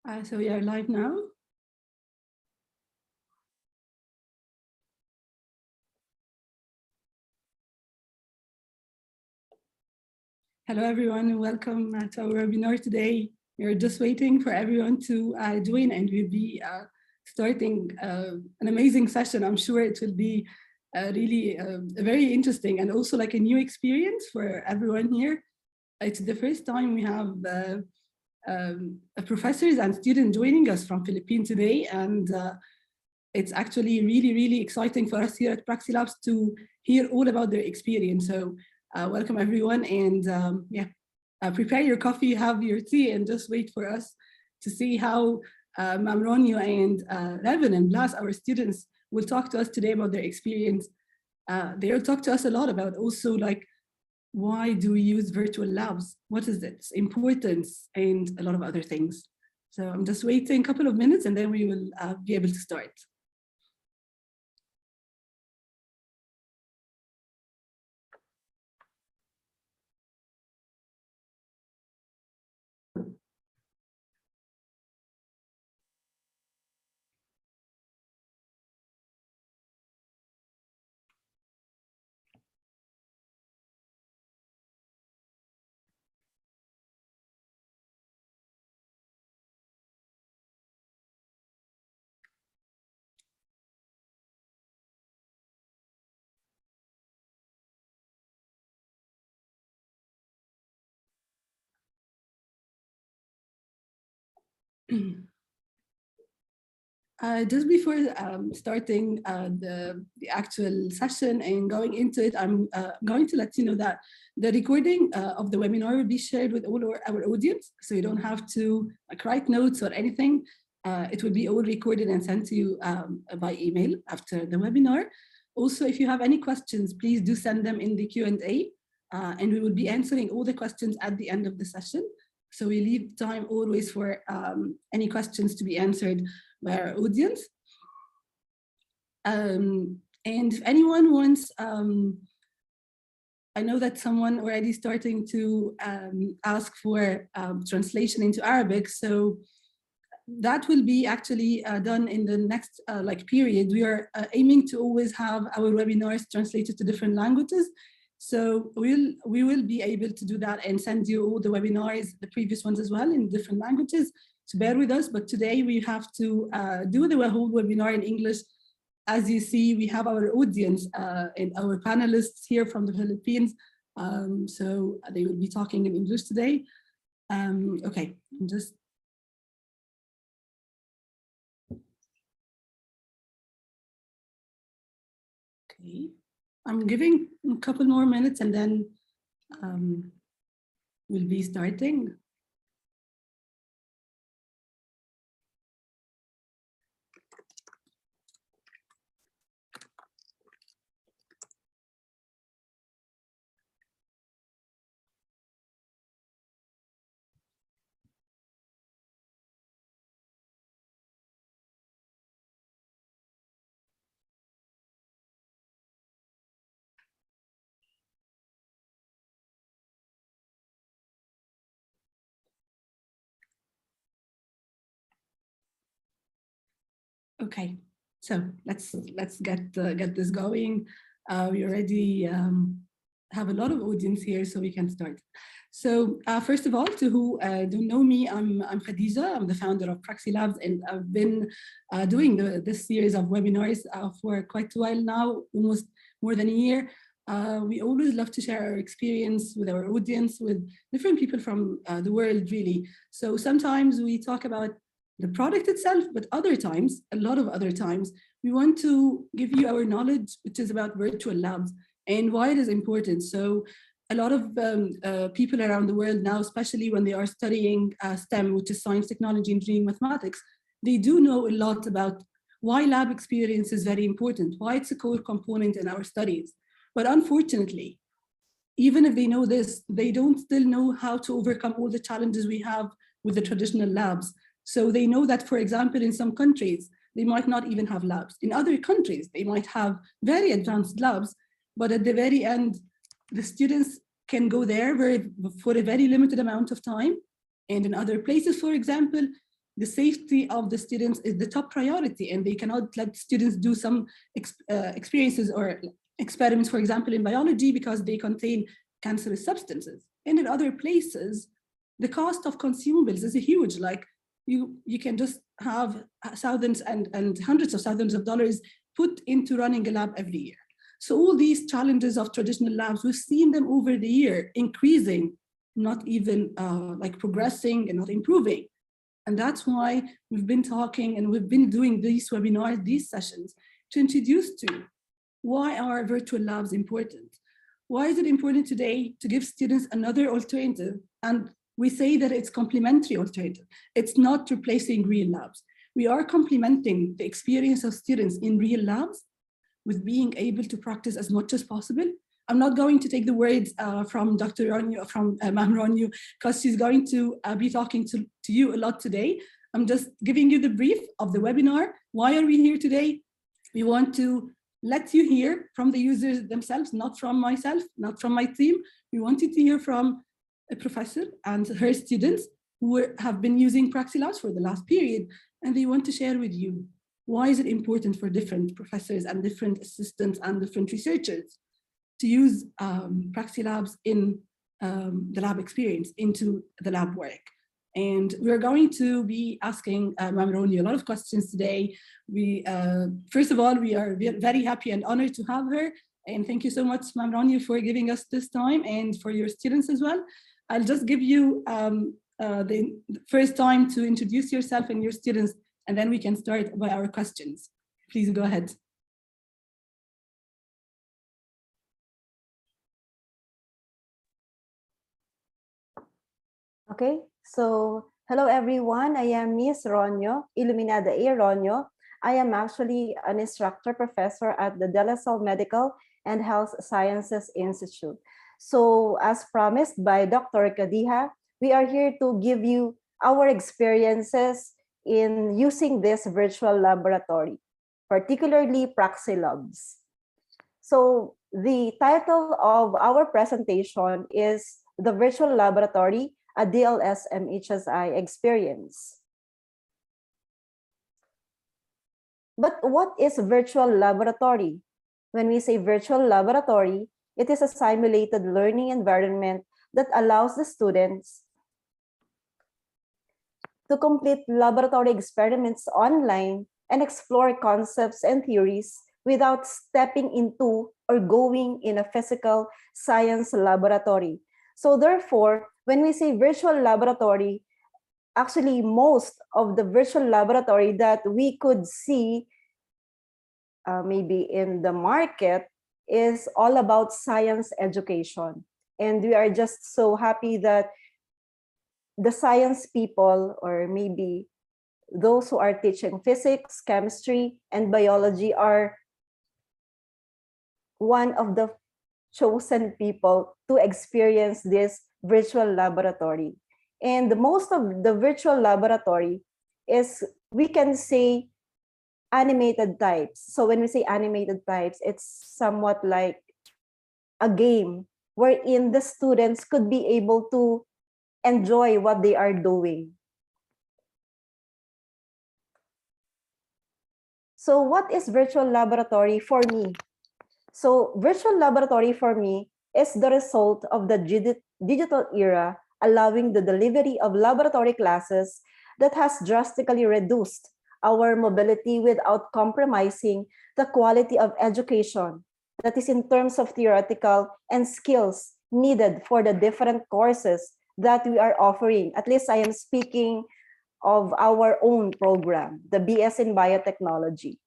So we are live now. Hello, everyone, and welcome to our webinar today. We're just waiting for everyone to join, and we'll be starting an amazing session. I'm sure it will be really very interesting and also like a new experience for everyone here. It's the first time we have professors and students joining us from Philippines today, and it's actually really exciting for us here at براكسيلابس to hear all about their experience. So welcome everyone, and prepare your coffee, have your tea, and just wait for us to see how Mamronio and Revan and Blas, our students, will talk to us today about their experience. They'll talk to us a lot about also like, why do we use virtual labs? What is its importance, and a lot of other things. So I'm just waiting a couple of minutes and then we will be able to start. Just before starting the actual session and going into it, I'm going to let you know that the recording of the webinar will be shared with all our audience, so you don't have to write notes or anything. It will be all recorded and sent to you by email after the webinar. Also, if you have any questions, please do send them in the Q&A, and we will be answering all the questions at the end of the session. So we leave time always for any questions to be answered by our audience. And if anyone wants, I know that someone already starting to ask for translation into Arabic, so that will be actually done in the next period. We are aiming to always have our webinars translated to different languages. So we will be able to do that and send you all the webinars, the previous ones as well, in different languages. So bear with us, but today we have to do the whole webinar in English. As you see, we have our audience and our panelists here from the Philippines. So they will be talking in English today. Okay, I'm giving a couple more minutes and then we'll be starting. Okay, so let's get this going. We already have a lot of audience here, so we can start. So first of all, to who don't know me, I'm Khadija. I'm the founder of Praxilabs, and I've been doing this series of webinars for quite a while now, almost more than a year. We always love to share our experience with our audience, with different people from the world, really. So sometimes we talk about the product itself, but other times, a lot of other times, we want to give you our knowledge, which is about virtual labs and why it is important. So a lot of people around the world now, especially when they are studying STEM, which is science, technology, engineering, mathematics, they do know a lot about why lab experience is very important, why it's a core component in our studies. But unfortunately, even if they know this, they don't still know how to overcome all the challenges we have with the traditional labs. So they know that, for example, in some countries, they might not even have labs. In other countries, they might have very advanced labs, but at the very end, the students can go there for a very limited amount of time. And in other places, for example, the safety of the students is the top priority, and they cannot let students do some experiences or experiments, for example, in biology, because they contain cancerous substances. And in other places, the cost of consumables is huge. Like you can just have thousands and hundreds of thousands of dollars put into running a lab every year. So all these challenges of traditional labs, we've seen them over the year increasing, not even like progressing and not improving. And that's why we've been talking and we've been doing these webinars, these sessions, to introduce to why are virtual labs important? Why is it important today to give students another alternative? And we say that it's complementary alternative. It's not replacing real labs. We are complementing the experience of students in real labs with being able to practice as much as possible. I'm not going to take the words from Dr. Ronyo, from Ma'am Ronyo, because she's going to be talking to you a lot today. I'm just giving you the brief of the webinar. Why are we here today? We want to let you hear from the users themselves, not from myself, not from my team. We wanted to hear from a professor and her students who have been using Praxilabs for the last period, and they want to share with you why is it important for different professors and different assistants and different researchers to use Praxilabs in the lab experience, into the lab work. And we're going to be asking Ma'am Ronyo a lot of questions today. First of all, we are very happy and honored to have her. And thank you so much, Ma'am Ronyo, for giving us this time, and for your students as well. I'll just give you the first time to introduce yourself and your students, and then we can start by our questions. Please go ahead. Okay, so hello everyone. I am Miss Ronyo, Iluminada A. Ronyo. I am actually an instructor professor at the De La Salle Medical and Health Sciences Institute. So as promised by Dr. Kadiha, we are here to give you our experiences in using this virtual laboratory, particularly Praxilabs. So the title of our presentation is The Virtual Laboratory, a DLS-MHSI experience. But what is virtual laboratory? When we say virtual laboratory, it is a simulated learning environment that allows the students to complete laboratory experiments online and explore concepts and theories without stepping into or going in a physical science laboratory. So therefore, when we say virtual laboratory, actually most of the virtual laboratory that we could see maybe in the market is all about science education. And we are just so happy that the science people, or maybe those who are teaching physics, chemistry, and biology, are one of the chosen people to experience this virtual laboratory. And most of the virtual laboratory is, we can say, animated types. So when we say animated types, it's somewhat like a game wherein the students could be able to enjoy what they are doing. So what is virtual laboratory for me? So virtual laboratory for me is the result of the digital era, allowing the delivery of laboratory classes that has drastically reduced our mobility without compromising the quality of education, that is in terms of theoretical and skills needed for the different courses that we are offering. At least I am speaking of our own program, the BS in Biotechnology.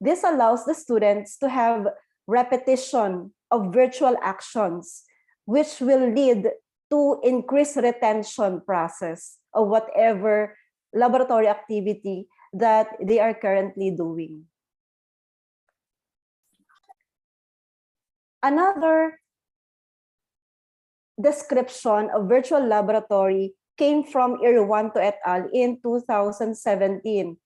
This allows the students to have repetition of virtual actions, which will lead to increased retention process of whatever laboratory activity that they are currently doing. Another description of virtual laboratory came from Irwanto et al. In 2017,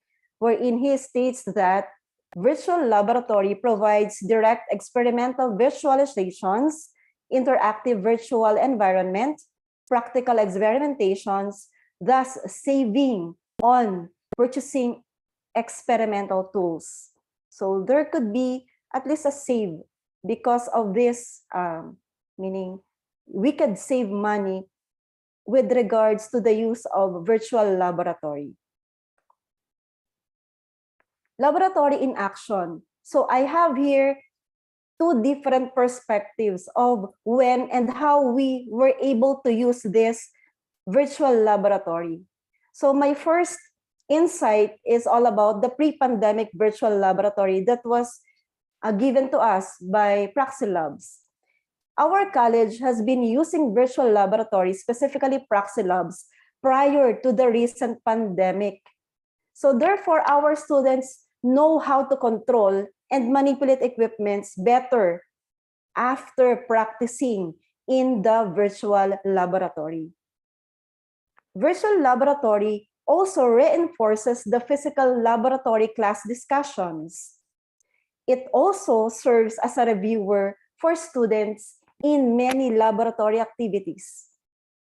wherein he states that virtual laboratory provides direct experimental visualizations, interactive virtual environment, practical experimentations, thus saving on purchasing experimental tools. So there could be at least a save because of this, meaning we could save money with regards to the use of virtual laboratory. Laboratory in action. So I have here two different perspectives of when and how we were able to use this virtual laboratory. So my first insight is all about the pre-pandemic virtual laboratory that was given to us by Praxilabs. Our college has been using virtual laboratories, specifically Praxilabs, prior to the recent pandemic. So therefore, our students know how to control and manipulate equipments better after practicing in the virtual laboratory. Virtual laboratory also reinforces the physical laboratory class discussions. It also serves as a reviewer for students in many laboratory activities.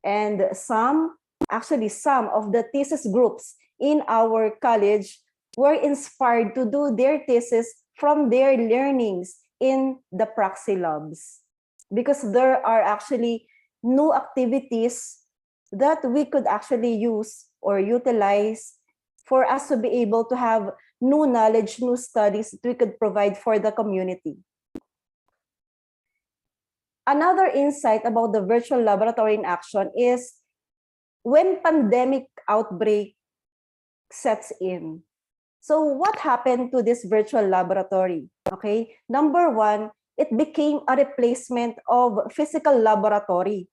And some of the thesis groups in our college were inspired to do their thesis from their learnings in the Praxilabs, because there are actually new activities that we could actually use or utilize for us to be able to have new knowledge, new studies that we could provide for the community. Another insight about the virtual laboratory in action is when pandemic outbreak sets in. So what happened to this virtual laboratory? Okay, number one, it became a replacement of physical laboratory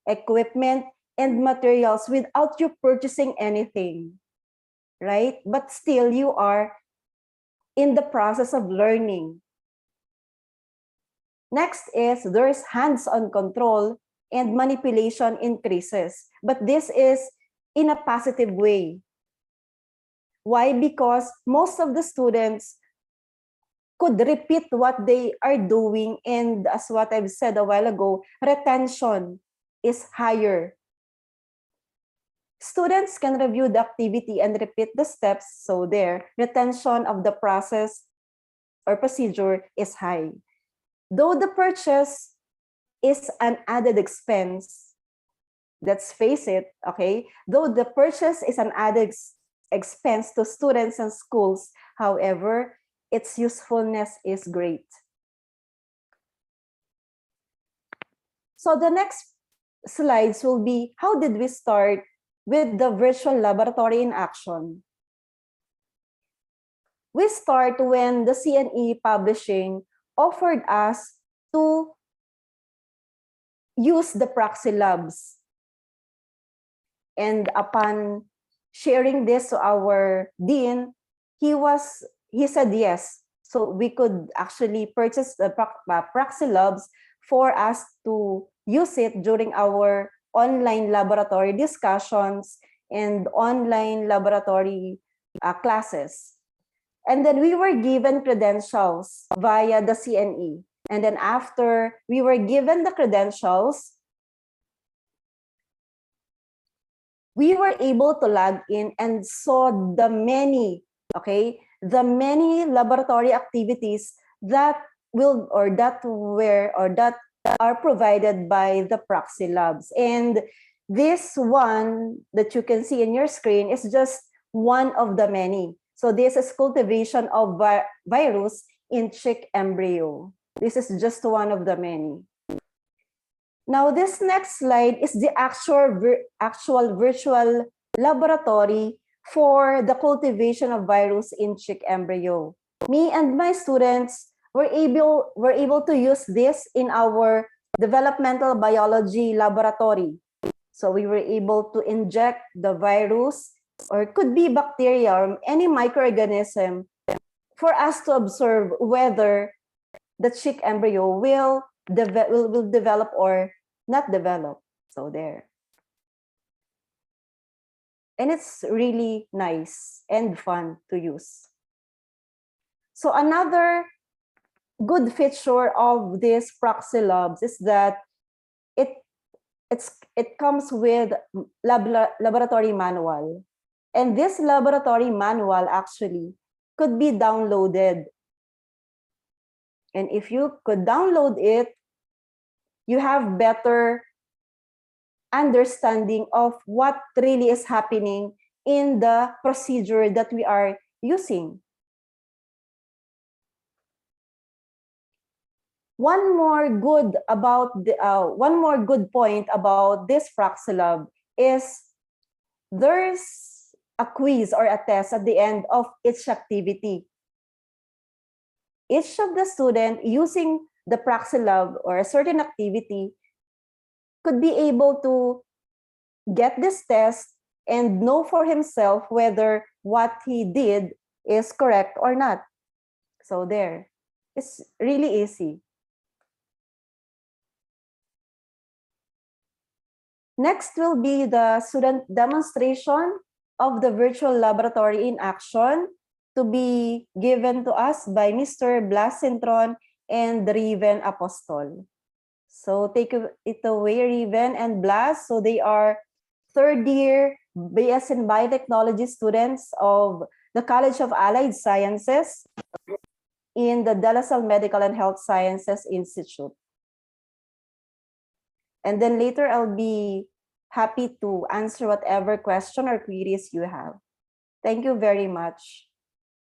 equipment and materials without you purchasing anything, right? But still you are in the process of learning. Next is there's hands-on control and manipulation increases, but this is in a positive way. Why? Because most of the students could repeat what they are doing, and as what I've said a while ago, retention is higher. Students can review the activity and repeat the steps, so their retention of the process or procedure is high. Though the purchase is an added expense, let's face it, okay? Though the purchase is an added expense to students and schools, however, its usefulness is great. So the next slides will be, how did we start with the virtual laboratory in action? We start when the CNE Publishing offered us to use the Praxilabs. And upon sharing this to our dean, he said yes. So we could actually purchase the Praxilabs for us to use it during our online laboratory discussions and online laboratory classes. And then we were given credentials via the CNE. And then after we were given the credentials, we were able to log in and saw the many laboratory activities that are provided by the Praxilabs. And this one that you can see in your screen is just one of the many. So this is cultivation of virus in chick embryo. This is just one of the many. Now this next slide is the actual virtual laboratory for the cultivation of virus in chick embryo. Me and my students were able to use this in our developmental biology laboratory. So we were able to inject the virus, or it could be bacteria or any microorganism, for us to observe whether the chick embryo will develop or not develop. So there. And it's really nice and fun to use. So another good feature of this Praxilabs is that it comes with laboratory manual. And this laboratory manual actually could be downloaded. And if you could download it, you have better understanding of what really is happening in the procedure that we are using. One more good point about this Praxilab is there's a quiz or a test at the end of each activity. Each of the student using the Praxilab or a certain activity could be able to get this test and know for himself whether what he did is correct or not. So there, it's really easy. Next will be the student demonstration of the virtual laboratory in action to be given to us by Mr. Blas Cintron and Riven Apostol. So take it away, Riven and Blas. So they are third year BS in Biotechnology students of the College of Allied Sciences in the De La Salle Medical and Health Sciences Institute. And then later I'll be happy to answer whatever question or queries you have. Thank you very much.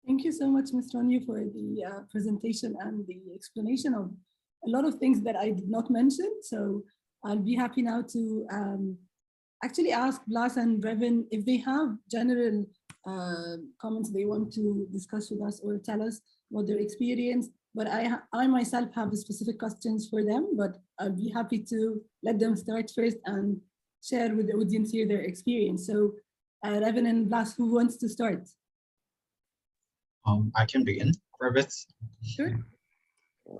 Thank you so much, Ms. Ronnie, for the presentation and the explanation of a lot of things that I did not mention. So I'll be happy now to actually ask Blas and Revan if they have general comments they want to discuss with us or tell us what their experience. But I myself have specific questions for them, but I'll be happy to let them start first and share with the audience here their experience. So Revan and Blas, who wants to start? I can begin, Revit. Sure.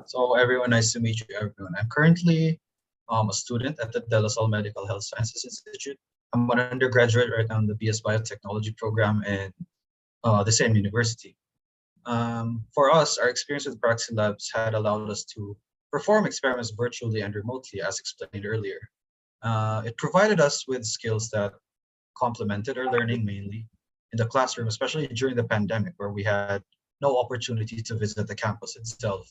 So everyone, nice to meet you, everyone. I'm currently a student at the De La Salle Medical Health Sciences Institute. I'm an undergraduate right now in the BS Biotechnology program in the same university. For us, our experience with Braxilabs had allowed us to perform experiments virtually and remotely, as explained earlier. It provided us with skills that complemented our learning mainly in the classroom, especially during the pandemic, where we had no opportunity to visit the campus itself.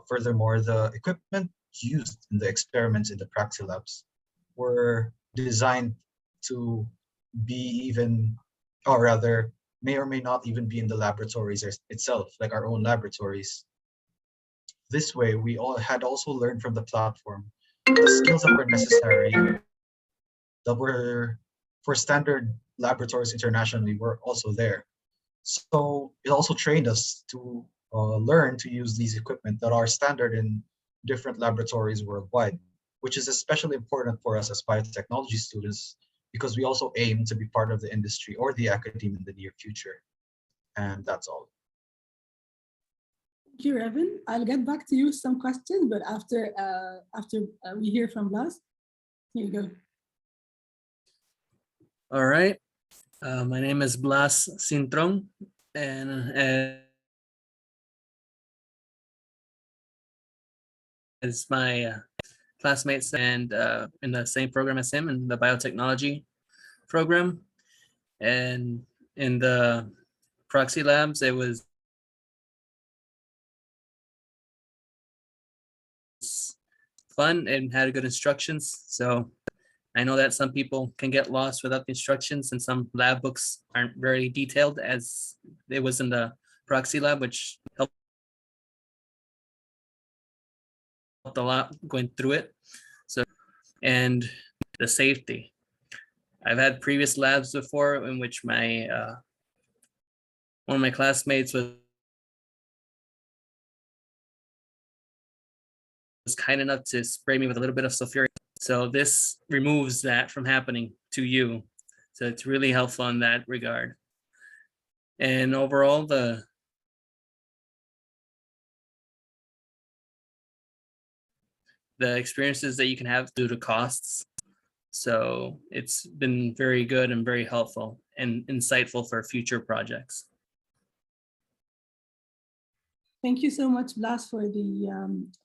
Furthermore, the equipment used in the experiments in the Praxilabs were designed to be even, or rather, may or may not even be in the laboratories itself, like our own laboratories. This way, we all had also learned from the platform the skills that were necessary, that were for standard laboratories internationally, were also there. So it also trained us to learn to use these equipment that are standard in different laboratories worldwide, which is especially important for us as biotechnology students, because we also aim to be part of the industry or the academia in the near future. And that's all. Thank you, Revan. I'll get back to you with some questions, but after we hear from Blas. Here you go. All right. My name is Blas Cintron, and as my classmates and in the same program as him in the biotechnology program. And in the Praxilabs, it was fun and had good instructions. So I know that some people can get lost without the instructions, and some lab books aren't very detailed as it was in the Praxilab, which helped a lot going through it. So, and the safety. I've had previous labs before in which my one of my classmates was kind enough to spray me with a little bit of sulfuric. So this removes that from happening to you. So it's really helpful in that regard. And overall, the experiences that you can have due to costs. So it's been very good and very helpful and insightful for future projects. Thank you so much, Blas, for the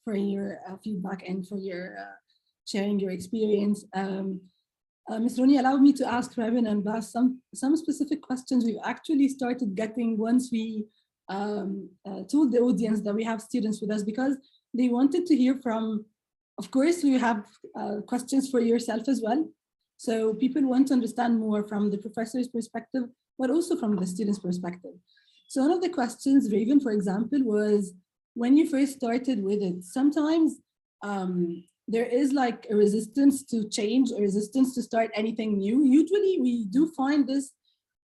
for your feedback and for your sharing your experience. Ms. Roni, allow me to ask Raven and Bas some specific questions we've actually started getting once we told the audience that we have students with us, because they wanted to hear from, of course, we have questions for yourself as well. So people want to understand more from the professor's perspective, but also from the student's perspective. So one of the questions, Raven, for example, was when you first started with it, sometimes there is like a resistance to change, a resistance to start anything new. Usually we do find this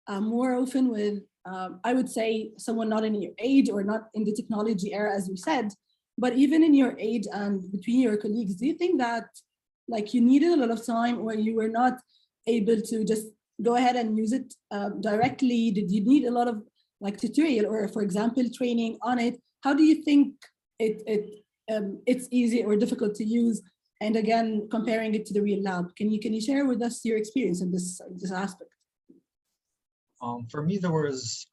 more often with, I would say, someone not in your age or not in the technology era, as we said, but even in your age and between your colleagues. Do you think that like you needed a lot of time, or you were not able to just go ahead and use it directly? Did you need a lot of like tutorial or, for example, training on it? How do you think it's easy or difficult to use? And again, comparing it to the real lab, can you share with us your experience in this aspect? For me, there was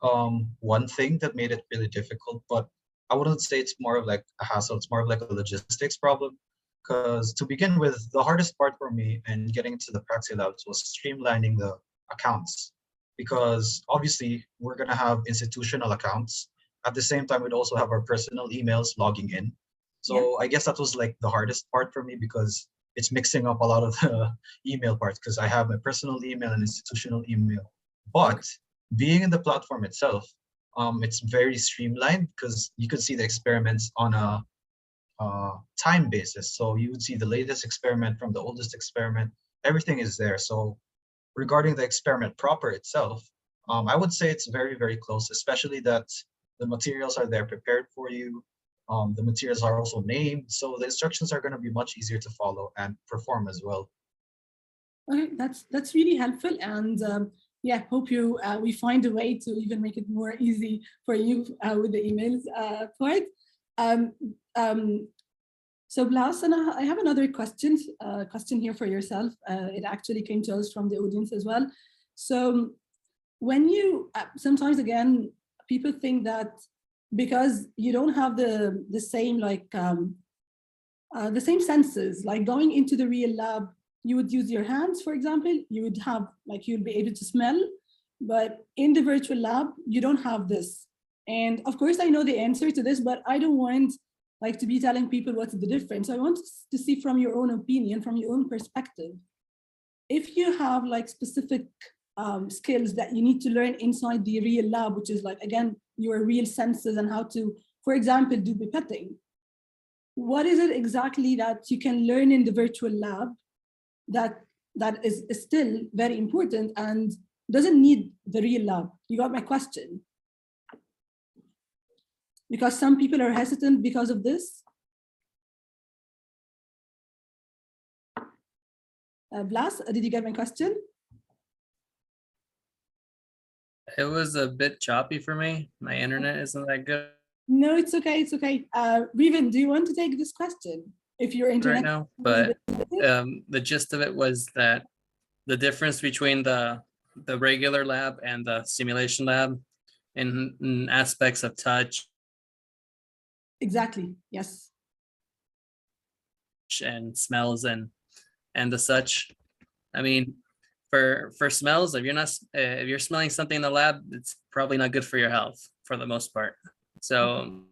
one thing that made it really difficult, but I wouldn't say it's more of like a hassle. It's more of like a logistics problem. Because to begin with, the hardest part for me in getting into the Praxilabs was streamlining the accounts. Because obviously we're gonna have institutional accounts. At the same time, we'd also have our personal emails logging in. So yeah. I guess that was like the hardest part for me, because it's mixing up a lot of the email parts, because I have my personal email and institutional email. But being in the platform itself, it's very streamlined, because you could see the experiments on a time basis. So you would see the latest experiment from the oldest experiment. Everything is there. So regarding the experiment proper itself, I would say it's very, very close, especially that the materials are there prepared for you. The materials are also named, so the instructions are going to be much easier to follow and perform as well. Okay, that's really helpful, and yeah, hope you we find a way to even make it more easy for you with the emails part. So Blas, and I have another question here for yourself. It actually came to us from the audience as well. So when you sometimes again people think that because you don't have the same like the same senses, like going into the real lab, you would use your hands, for example, you would have like you'll be able to smell, but in the virtual lab you don't have this. And of course I know the answer to this, but I don't want like to be telling people what's the difference. So I want to see from your own opinion, from your own perspective, if you have like specific skills that you need to learn inside the real lab, which is like, again, your real senses and how to, for example, do pipetting. What is it exactly that you can learn in the virtual lab that is still very important and doesn't need the real lab? You got my question? Because some people are hesitant because of this. Blas, did you get my question? It was a bit choppy for me. My internet isn't that good. No, it's okay. It's okay. Raven, do you want to take this question? If you're internet right now, but the gist of it was that the difference between the regular lab and the simulation lab in aspects of touch. Exactly. Yes. And smells and the such. I mean, for smells, if you're smelling something in the lab, it's probably not good for your health for the most part. So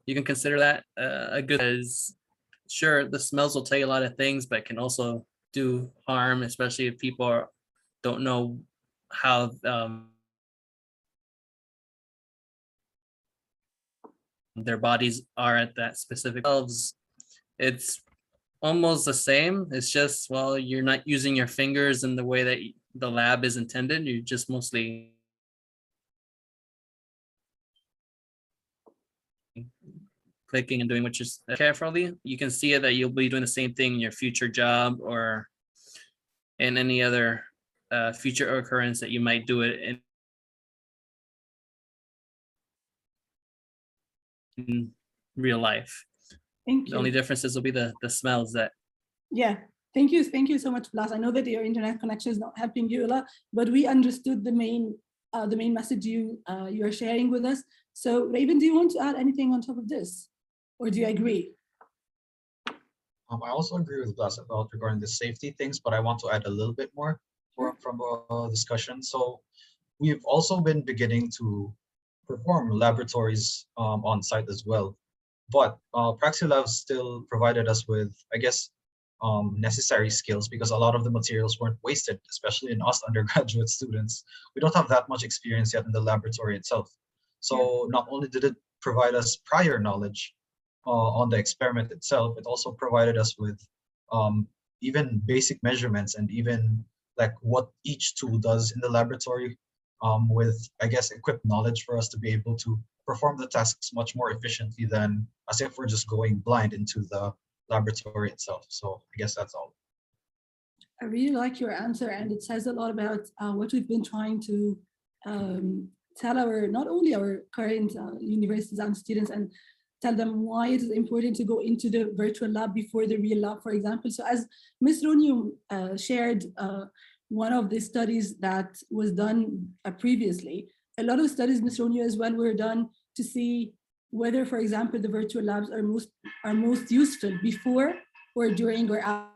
you can consider that a good, as sure, the smells will tell you a lot of things, but can also do harm, especially if people don't know how their bodies are at that specific levels. It's almost the same. It's just, well, you're not using your fingers in the way that the lab is intended. You're just mostly clicking and doing what you're carefully. You can see it that you'll be doing the same thing in your future job or in any other future occurrence that you might do it in real life. Thank you. The only differences will be the smells that. Yeah, thank you so much, Blas. I know that your internet connection is not helping you a lot, but we understood the main message you are sharing with us. So Raven, do you want to add anything on top of this, or do you agree? I also agree with Blas about regarding the safety things, but I want to add a little bit more from discussion. So we've also been beginning to perform laboratories on site as well. But Praxilabs still provided us with, I guess, necessary skills because a lot of the materials weren't wasted, especially in us undergraduate students. We don't have that much experience yet in the laboratory itself. So not only did it provide us prior knowledge on the experiment itself, it also provided us with even basic measurements and even like what each tool does in the laboratory with, I guess, equipped knowledge for us to be able to perform the tasks much more efficiently than as if we're just going blind into the laboratory itself. So I guess that's all. I really like your answer, and it says a lot about what we've been trying to tell not only our current universities and students, and tell them why it is important to go into the virtual lab before the real lab, for example. So as Ms. Ronyu shared one of the studies that was done previously, a lot of studies, Ms. Ronyu, as well, were done to see whether, for example, the virtual labs are most useful before or during or after.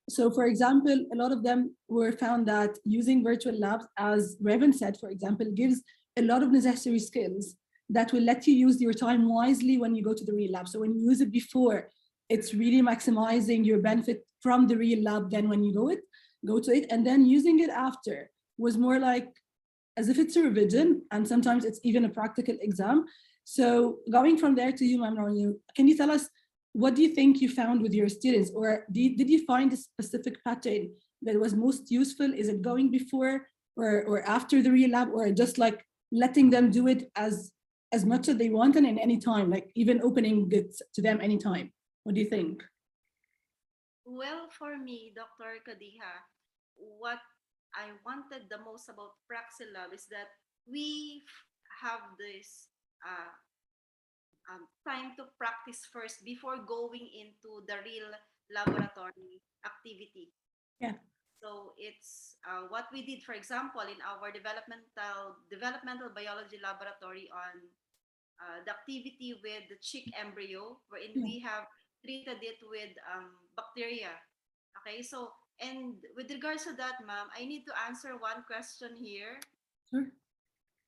So for example, a lot of them were found that using virtual labs, as Revan said, for example, gives a lot of necessary skills that will let you use your time wisely when you go to the real lab. So when you use it before, it's really maximizing your benefit from the real lab than when you go to it. And then using it after was more like as if it's a revision, and sometimes it's even a practical exam. So going from there to you, Ma'am Ronyu, can you tell us, what do you think you found with your students? Or did you find a specific pattern that was most useful? Is it going before or after the real lab, or just like letting them do it as much as they want and in any time, like even opening it to them anytime? What do you think? Well, for me, Dr. Kadiha, what I wanted the most about Praxilab is that we have this time to practice first before going into the real laboratory activity. Yeah. So it's what we did, for example, in our developmental biology laboratory on the activity with the chick embryo, wherein we have treated it with bacteria. Okay, so, and with regards to that, ma'am, I need to answer one question here. Sure.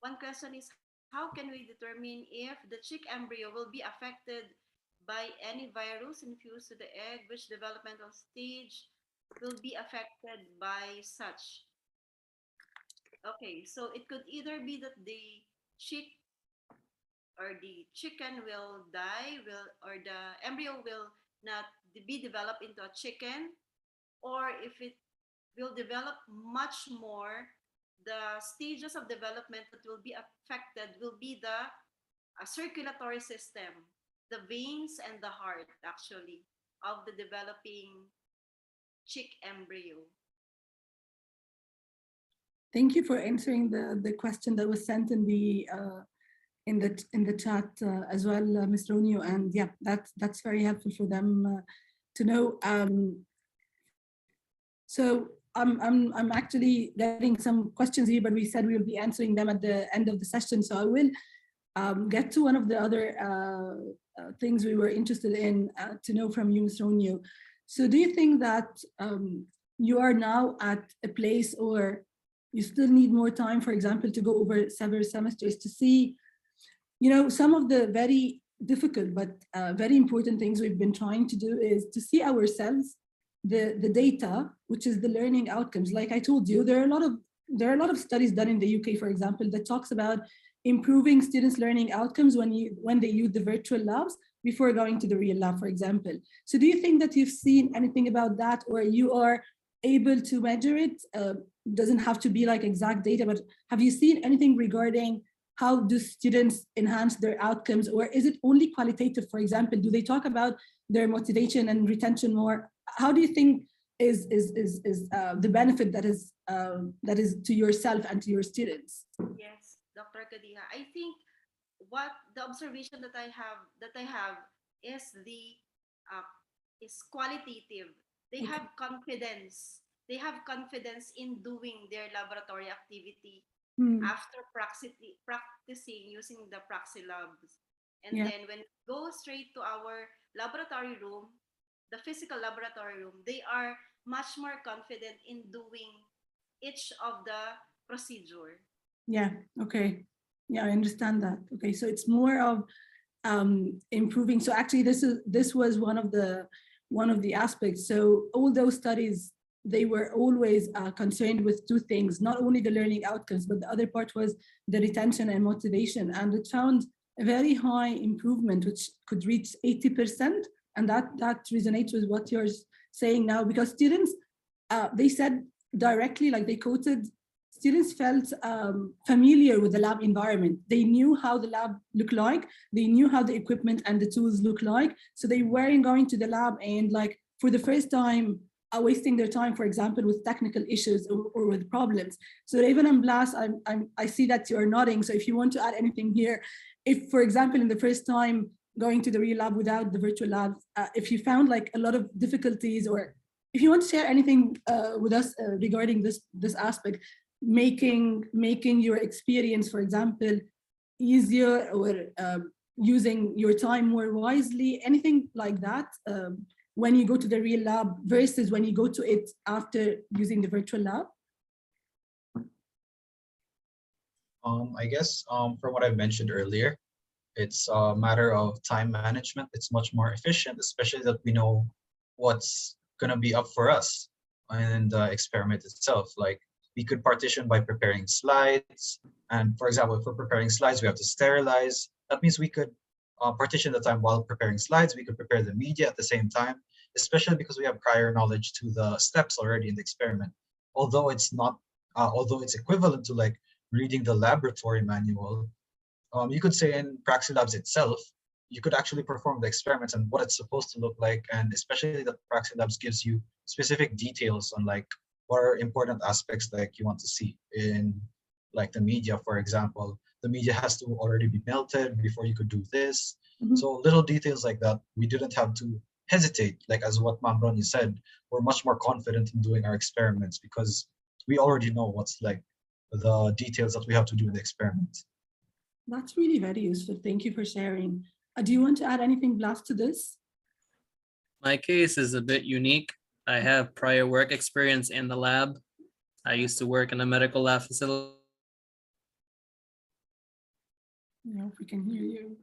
One question is, how can we determine if the chick embryo will be affected by any virus infused to the egg, which developmental stage will be affected by such? Okay, so it could either be that the chick or the chicken will die, or the embryo will not be developed into a chicken, or if it will develop much more, the stages of development that will be affected will be the circulatory system, the veins and the heart, actually, of the developing chick embryo. Thank you for answering the question that was sent in the chat as well, Ms. Ronyu, and yeah, that's very helpful for them to know. So I'm actually getting some questions here, but we said we will be answering them at the end of the session. So I will get to one of the other things we were interested in to know from you, Ms. Ronyu. So do you think that you are now at a place, or you still need more time, for example, to go over several semesters to see, some of the very difficult but very important things we've been trying to do is to see ourselves, the data, which is the learning outcomes. Like I told you, there are a lot of studies done in the UK, for example, that talks about improving students' learning outcomes when they use the virtual labs before going to the real lab, for example. So do you think that you've seen anything about that, or you are able to measure it? Doesn't have to be like exact data, but have you seen anything regarding how do students enhance their outcomes, or is it only qualitative? For example, do they talk about their motivation and retention more? How do you think is the benefit that is to yourself and to your students? Yes, Dr. Kadiha, I think what the observation that I have is is qualitative. They have confidence. They have confidence in doing their laboratory activity after practicing using the Praxilabs. And Yeah. then when we go straight to our laboratory room, the physical laboratory room, they are much more confident in doing each of the procedure. Yeah. Okay. Yeah, I understand that. Okay, so it's more of improving. So actually, this was one of the aspects. So all those studies, they were always concerned with two things: not only the learning outcomes, but the other part was the retention and motivation. And it found a very high improvement, which could reach 80%. And that resonates with what you're saying now, because students, they said directly, like they quoted, students felt familiar with the lab environment. They knew how the lab looked like. They knew how the equipment and the tools look like. So they weren't going to the lab and like for the first time, wasting their time, for example, with technical issues or with problems. So Raven and Blas, I see that you're nodding. So if you want to add anything here, if, for example, in the first time going to the real lab without the virtual lab, if you found like a lot of difficulties, or if you want to share anything with us regarding this aspect, making your experience, for example, easier, or using your time more wisely, anything like that, when you go to the real lab versus when you go to it after using the virtual lab? I guess from what I mentioned earlier, it's a matter of time management. It's much more efficient, especially that we know what's gonna be up for us in the experiment itself. Like we could partition by preparing slides. And for example, if we're preparing slides, we have to sterilize. That means we could partition the time while preparing slides. We could prepare the media at the same time, especially because we have prior knowledge to the steps already in the experiment. Although it's not, although it's equivalent to like reading the laboratory manual, you could say in Praxilabs itself, you could actually perform the experiments and what it's supposed to look like. And especially that Praxilabs gives you specific details on like what are important aspects like you want to see in like the media, for example. The media has to already be melted before you could do this. Mhm. So little details like that, we didn't have to hesitate. Like as what Ma'am Ronnie said, we're much more confident in doing our experiments because we already know what's like the details that we have to do in the experiment. That's really very useful. Thank you for sharing. Do you want to add anything, Blas, to this? My case is a bit unique. I have prior work experience in the lab. I used to work in a medical lab facility. Yeah, if we can hear you.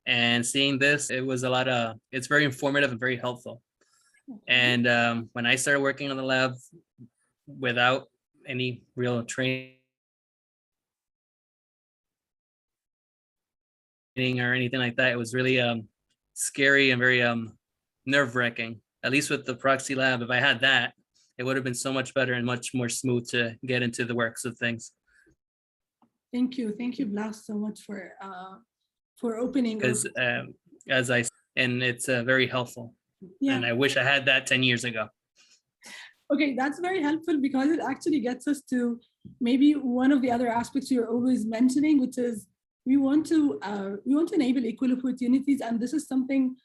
And seeing this, it was it's very informative and very helpful. And when I started working on the lab without any real training or anything like that, it was really scary and very nerve-wracking. At least with the Praxilab, if I had that, it would have been so much better and much more smooth to get into the works of things. Thank you, Blas, so much for opening. Because and it's very helpful. Yeah. And I wish I had that 10 years ago. Okay, that's very helpful because it actually gets us to maybe one of the other aspects you're always mentioning, which is we want to enable equal opportunities, and this is something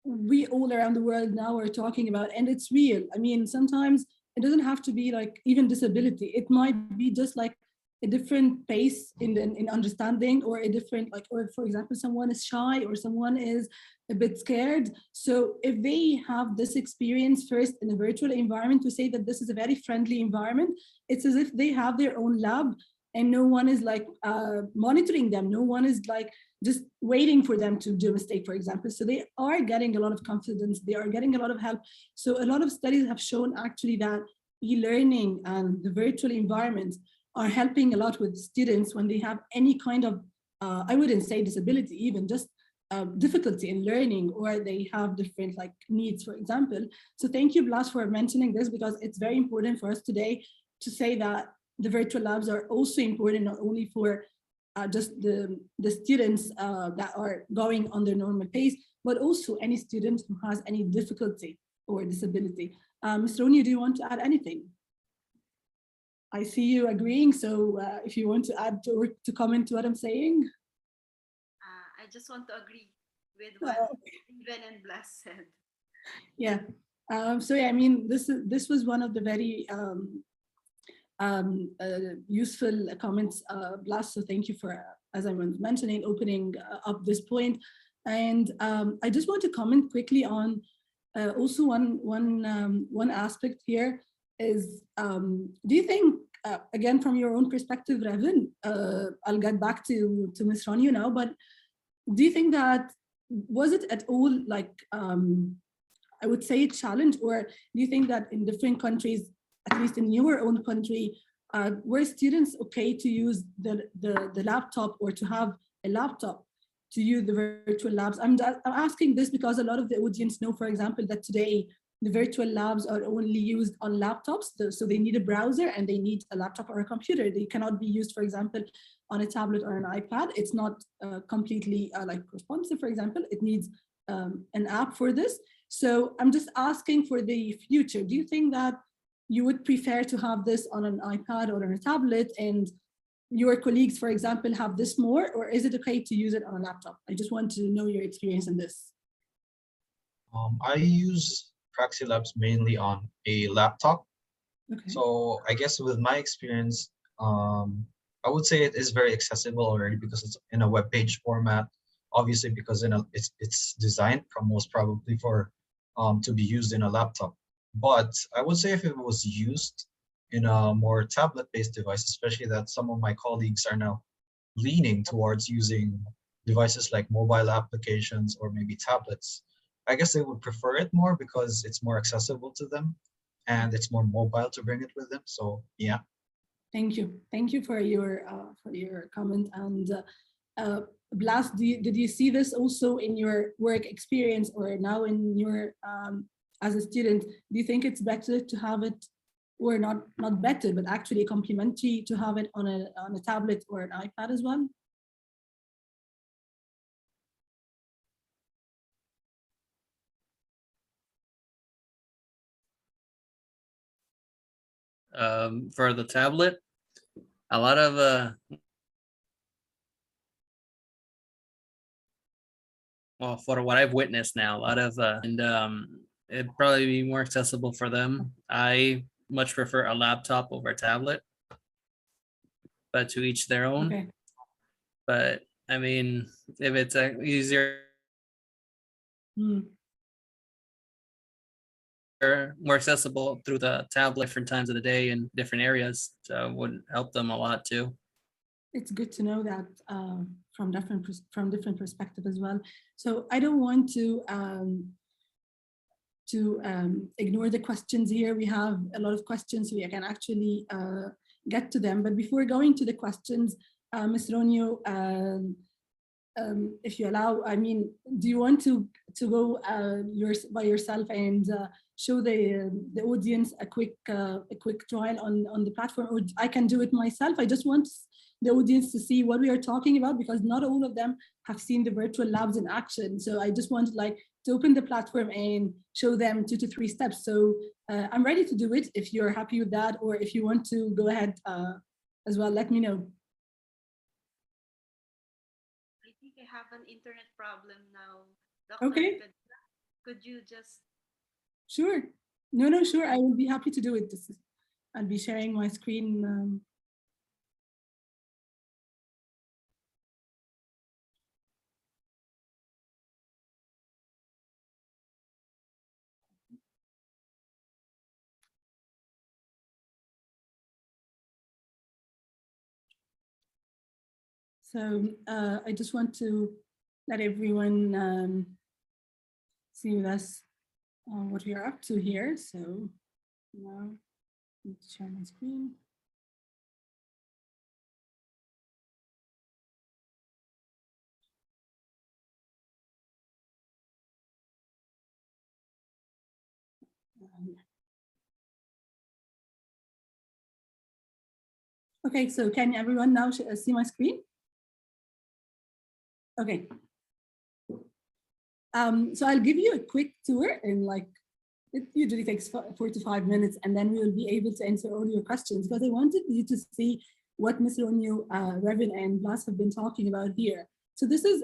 we all around the world now are talking about, and it's real. I mean, sometimes it doesn't have to be like even disability. It might be just like a different pace in understanding, or a different, like, or for example, someone is shy or someone is a bit scared. So if they have this experience first in a virtual environment, to say that this is a very friendly environment, it's as if they have their own lab and no one is like monitoring them. No one is like just waiting for them to do a mistake, for example. So they are getting a lot of confidence. They are getting a lot of help. So a lot of studies have shown actually that e-learning and the virtual environments are helping a lot with students when they have any kind of, I wouldn't say disability, even just difficulty in learning, or they have different like needs, for example. So thank you, Blas, for mentioning this, because it's very important for us today to say that the virtual labs are also important, not only for just the students that are going on their normal pace, but also any student who has any difficulty or disability. Ms. Ronia, do you want to add anything? I see you agreeing, so if you want to add or to comment to what I'm saying. I just want to agree with what Steven and Blas said. Yeah. So yeah, I mean, this was one of the very useful comments, Blas. So thank you for as I was mentioning, opening up this point. And I just want to comment quickly on also one aspect here is, do you think, again, from your own perspective, Revin, I'll get back to Ms. Ronju now, but do you think that, was it at all like, I would say a challenge, or do you think that in different countries, at least in your own country, were students okay to use the laptop or to have a laptop to use the virtual labs? I'm asking this because a lot of the audience know, for example, that today the virtual labs are only used on laptops, so they need a browser and they need a laptop or a computer. They cannot be used, for example, on a tablet or an iPad. It's not completely like responsive, for example. It needs an app for this. So I'm just asking for the future. Do you think that you would prefer to have this on an iPad or on a tablet, and your colleagues, for example, have this more, or is it okay to use it on a laptop? I just want to know your experience in this. I use Praxilabs mainly on a laptop. Okay. So I guess with my experience, I would say it is very accessible already because it's in a web page format. Obviously, because it's designed most probably for to be used in a laptop. But I would say if it was used in a more tablet-based device, especially that some of my colleagues are now leaning towards using devices like mobile applications or maybe tablets, I guess they would prefer it more because it's more accessible to them and it's more mobile to bring it with them. So yeah. Thank you for your comment. And Blas, did you see this also in your work experience or now in your as a student? Do you think it's better to have it, or not better, but actually complementary to have it on a tablet or an iPad as well? For the tablet, a lot of well, for what I've witnessed now, a lot of it'd probably be more accessible for them. I much prefer a laptop over a tablet, but to each their own. Okay. But I mean, if it's easier, more accessible through the tablet, different times of the day in different areas, so it would help them a lot too. It's good to know that from different perspective as well. So I don't want to ignore the questions here. We have a lot of questions, so we can actually get to them. But before going to the questions, Ms. Ronju, if you allow, I mean, do you want to go by yourself and show the audience a quick trial on the platform, or I can do it myself? I just want the audience to see what we are talking about, because not all of them have seen the virtual labs in action. So I just wanted to open the platform and show them 2 to 3 steps. So I'm ready to do it if you're happy with that, or if you want to go ahead as well, let me know. I think I have an internet problem now. Dr. Okay. Could you just? Sure. No, sure. I will be happy to do it. I'll be sharing my screen. So I just want to let everyone see with us what we are up to here. So now I need to share my screen. Okay, so can everyone now see my screen? Okay. So I'll give you a quick tour in it usually takes 4 to 5 minutes, and then we will be able to answer all your questions, because I wanted you to see what Ms. Ronju, Revin, and Blas have been talking about here. So this is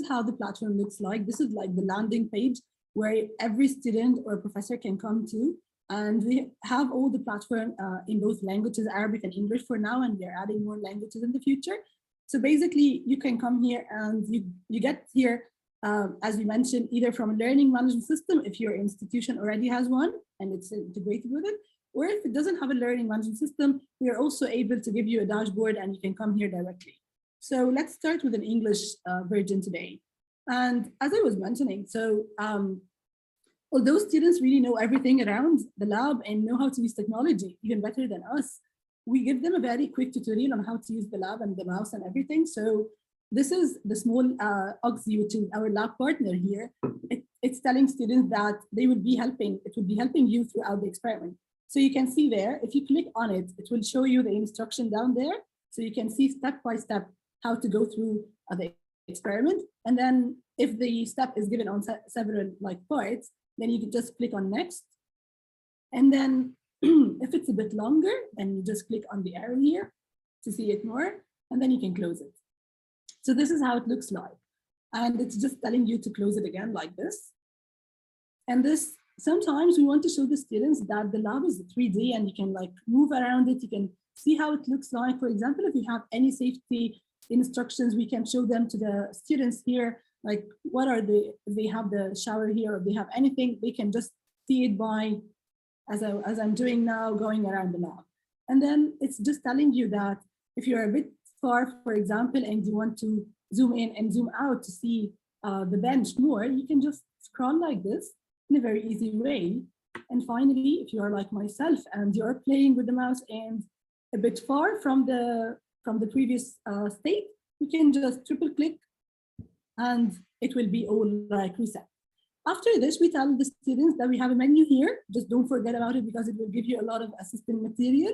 how the platform looks like. This is like the landing page where every student or professor can come to. And we have all the platform in both languages, Arabic and English for now, and we are adding more languages in the future. So basically, you can come here and you get here, as we mentioned, either from a learning management system, if your institution already has one and it's integrated with it, or if it doesn't have a learning management system, we are also able to give you a dashboard and you can come here directly. So let's start with an English version today. And as I was mentioning, so although students really know everything around the lab and know how to use technology even better than us, we give them a very quick tutorial on how to use the lab and the mouse and everything. So this is the small OXI, which is our lab partner here. It's telling students that it will be helping you throughout the experiment. So you can see there, if you click on it, it will show you the instruction down there. So you can see step by step how to go through the experiment. And then if the step is given on several parts, then you can just click on next. And then if it's a bit longer, then you just click on the arrow here to see it more, and then you can close it. So this is how it looks like. And it's just telling you to close it again like this. And this, sometimes we want to show the students that the lab is 3D and you can move around it. You can see how it looks like. For example, if you have any safety instructions, we can show them to the students here, like what are if they have the shower here, or they have anything, they can just see it by, as I'm doing now, going around the lab. And then it's just telling you that if you're a bit far, for example, and you want to zoom in and zoom out to see the bench more, you can just scroll like this in a very easy way. And finally, if you are like myself and you're playing with the mouse and a bit far from the previous state, you can just triple click and it will be all reset. After this, we tell the students that we have a menu here. Just don't forget about it because it will give you a lot of assistant material.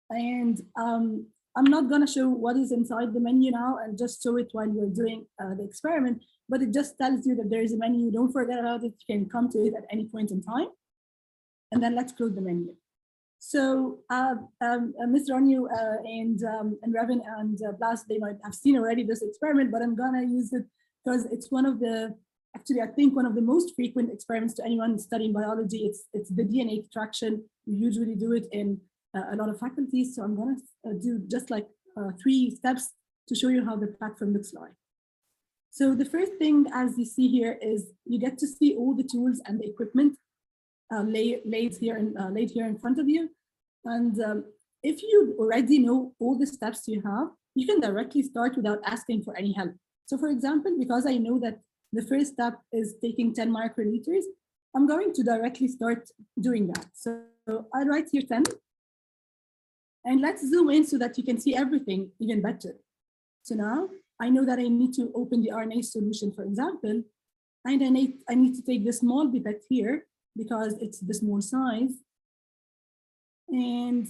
And I'm not going to show what is inside the menu now and just show it while you're doing the experiment, but it just tells you that there is a menu. Don't forget about it. You can come to it at any point in time. And then let's close the menu. So Ms. Ronu and Revin and Blas, they might have seen already this experiment, but I'm going to use it because it's one of the, actually, I think one of the most frequent experiments to anyone studying biology. It's the DNA extraction. We usually do it in a lot of faculties. So I'm going to do just 3 steps to show you how the platform looks like. So the first thing, as you see here, is you get to see all the tools and the equipment laid here in front of you. And if you already know all the steps you have, you can directly start without asking for any help. So for example, because I know that the first step is taking 10 microliters, I'm going to directly start doing that. So I write here 10. And let's zoom in so that you can see everything even better. So now I know that I need to open the RNA solution, for example, and I need to take the small pipette here because it's the small size. And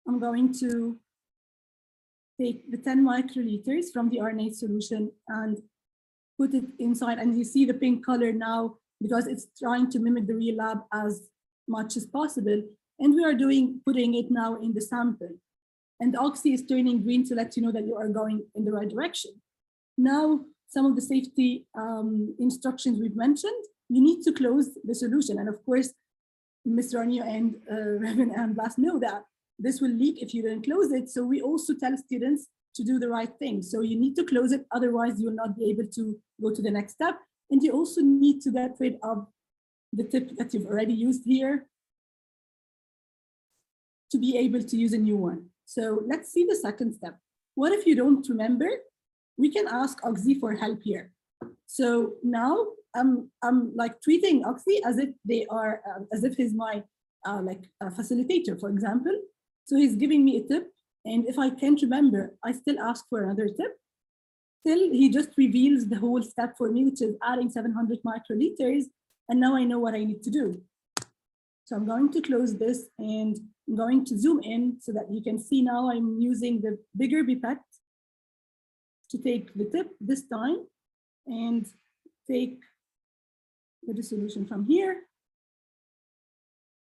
I'm going to take the 10 microliters from the RNA solution and put it inside. And you see the pink color now because it's trying to mimic the real lab as much as possible. And we are putting it now in the sample. And OXI is turning green to let you know that you are going in the right direction. Now, some of the safety instructions we've mentioned, you need to close the solution. And of course, Ms. Rania and Revin and Blas know that this will leak if you don't close it. So we also tell students to do the right thing. So you need to close it, otherwise you will not be able to go to the next step. And you also need to get rid of the tip that you've already used here to be able to use a new one. So let's see the second step. What if you don't remember? We can ask OXI for help here. So now I'm treating OXI as if he's my facilitator, for example. So he's giving me a tip, and if I can't remember, I still ask for another tip. Till he just reveals the whole step for me, which is adding 700 microliters, and now I know what I need to do. So I'm going to close this and I'm going to zoom in so that you can see now I'm using the bigger pipette to take the tip this time and take the solution from here.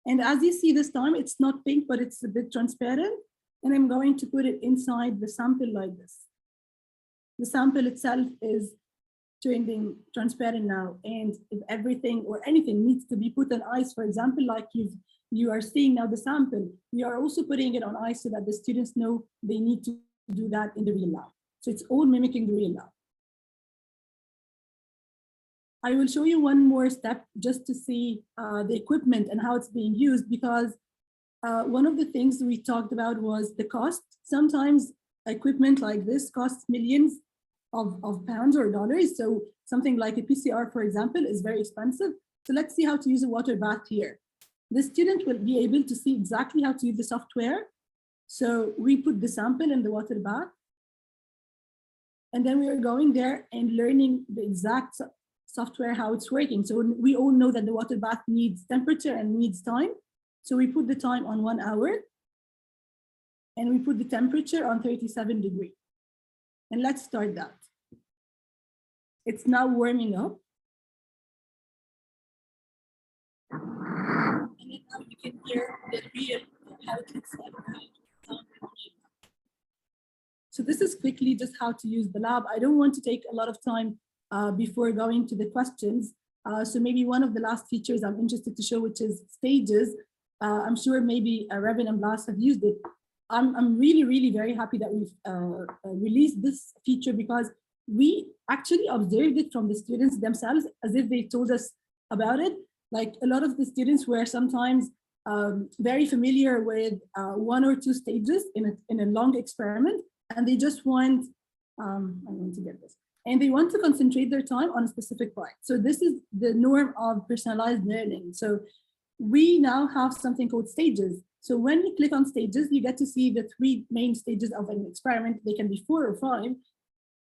And as you see this time, it's not pink, but it's a bit transparent. And I'm going to put it inside the sample like this. The sample itself is turning transparent now. And if everything or anything needs to be put on ice, for example, like you are seeing now the sample, we are also putting it on ice so that the students know they need to do that in the real lab. So it's all mimicking the real lab. I will show you one more step just to see the equipment and how it's being used, because one of the things we talked about was the cost. Sometimes equipment like this costs millions of pounds or dollars. So something like a PCR, for example, is very expensive. So let's see how to use a water bath here. The student will be able to see exactly how to use the software. So we put the sample in the water bath, and then we are going there and learning the exact software, how it's working. So we all know that the water bath needs temperature and needs time. So we put the time on 1 hour, and we put the temperature on 37 degrees. And let's start that. It's now warming up. And then now you can hear the real, how it looks like. So this is quickly just how to use the lab. I don't want to take a lot of time before going to the questions. So maybe one of the last features I'm interested to show, which is stages. I'm sure maybe Revin and Blas have used it. I'm really, really very happy that we've released this feature, because we actually observed it from the students themselves as if they told us about it. Like a lot of the students were sometimes very familiar with 1 or 2 stages in a long experiment, and they just want, I want to get this, and they want to concentrate their time on a specific part. So this is the norm of personalized learning. So we now have something called stages. So when you click on stages, you get to see the 3 main stages of an experiment. They can be 4 or 5.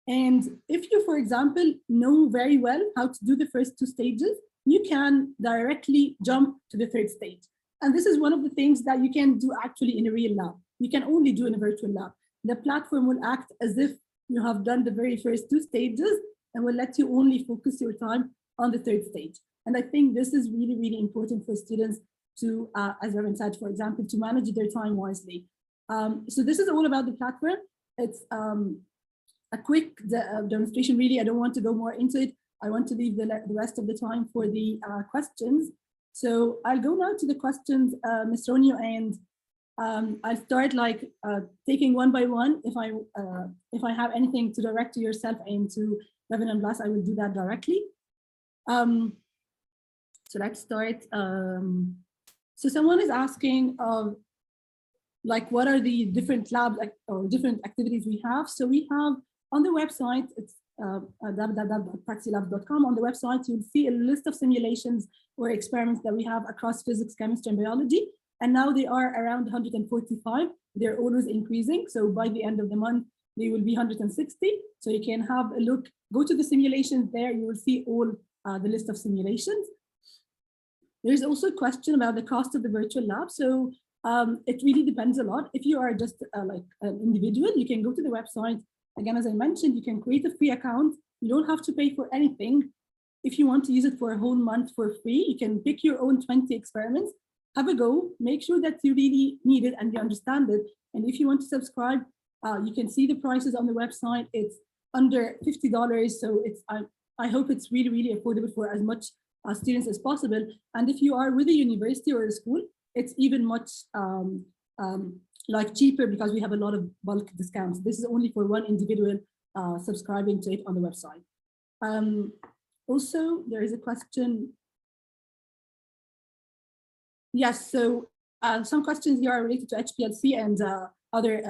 And if you, for example, know very well how to do the first 2 stages, you can directly jump to the 3rd stage. And this is one of the things that you can do actually in a real lab. You can only do in a virtual lab. The platform will act as if you have done the very first 2 stages and will let you only focus your time on the 3rd stage. And I think this is really, really important for students to, as Revin said, for example, to manage their time wisely. So this is all about the platform. It's a quick demonstration, really. I don't want to go more into it. I want to leave the rest of the time for the questions. So I'll go now to the questions, Ms. Ronio, and I'll start like taking one by one. If I have anything to direct to yourself and to Revin and Blas, I will do that directly. So let's start. So someone is asking like, what are the different labs or different activities we have? So we have on the website, it's www.braaksilabs.com. On the website, you'll see a list of simulations or experiments that we have across physics, chemistry, and biology. And now they are around 145. They're always increasing. So by the end of the month, they will be 160. So you can have a look, go to the simulations there. You will see all the list of simulations. There's also a question about the cost of the virtual lab. So it really depends a lot. If you are just like an individual, you can go to the website. Again, as I mentioned, you can create a free account. You don't have to pay for anything. If you want to use it for a whole month for free, you can pick your own 20 experiments, have a go, make sure that you really need it and you understand it. And if you want to subscribe, you can see the prices on the website. It's under $50. So it's, I hope it's really, really affordable for as much students as possible. And if you are with a university or a school, it's even much like cheaper, because we have a lot of bulk discounts. This is only for one individual subscribing to it on the website. Also, there is a question. Yes, so some questions here are related to HPLC and other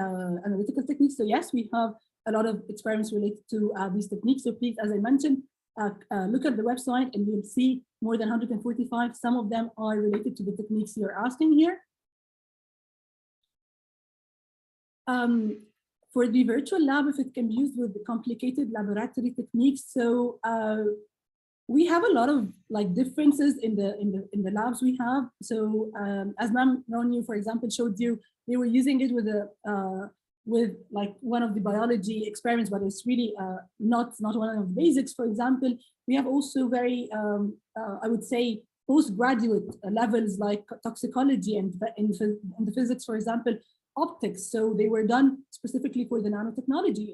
analytical techniques. So yes, we have a lot of experiments related to these techniques. So please, as I mentioned, look at the website and you'll see more than 145. Some of them are related to the techniques you're asking here. For the virtual lab, if it can be used with the complicated laboratory techniques, so we have a lot of like differences in the labs we have. So as Ma'am Ronyu, for example, showed you, they were using it with like one of the biology experiments, but it's really not one of the basics. For example, we have also very, I would say, postgraduate levels like toxicology and in the physics, for example, optics. So they were done specifically for the nanotechnology